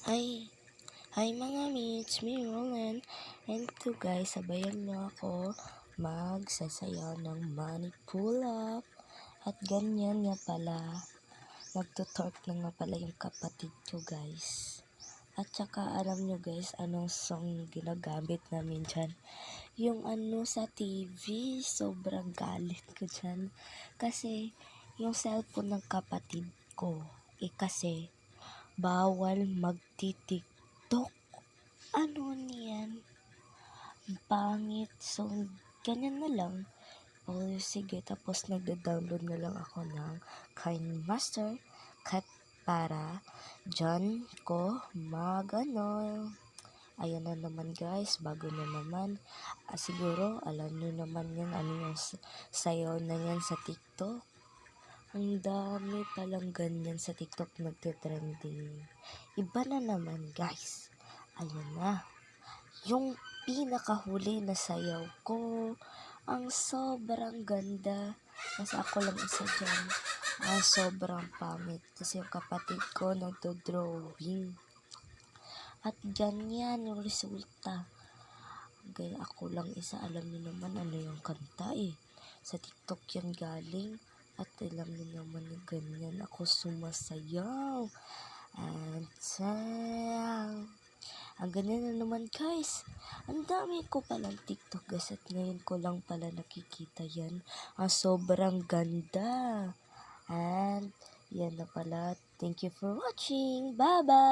Hi! Hi mga mates! Me Roland. And to guys, sabayan niyo ako magsasayaw ng money pull up. At ganyan nga pala, nagtutork na nga pala yung kapatid ko guys. At saka alam nyo guys, anong song ginagamit namin dyan? Yung sa TV, sobrang galit ko dyan. Kasi yung cellphone ng kapatid ko, kasi bawal magti-TikTok. Ano niyan? Pangit. So, ganyan na lang. O, sige. Tapos, nagda-download na lang ako ng KineMaster Cut para dyan ko Ayan na naman guys. Bago na naman. Siguro, alam nyo naman yan. Ano yung sayaw na yan sa TikTok. Ang dami palang ganyan sa TikTok nagte-trending. Iba na naman guys. Ayan na. Yung pinakahuli na sayaw ko. Ang sobrang ganda. Kasi ako lang isa dyan. Ang sobrang pangit. Kasi yung kapatid ko nagdo-drawing. At ganyan yung resulta. Gaya ako lang isa. Alam niyo naman ano yung kanta Sa TikTok yan galing. At alam niyo naman na ganyan ako sumasayaw. And ang ganyan na naman guys. Ang dami ko palang TikTok guys. At ngayon ko lang pala nakikita yan. Ang sobrang ganda. And yan na pala. Thank you for watching. Bye bye.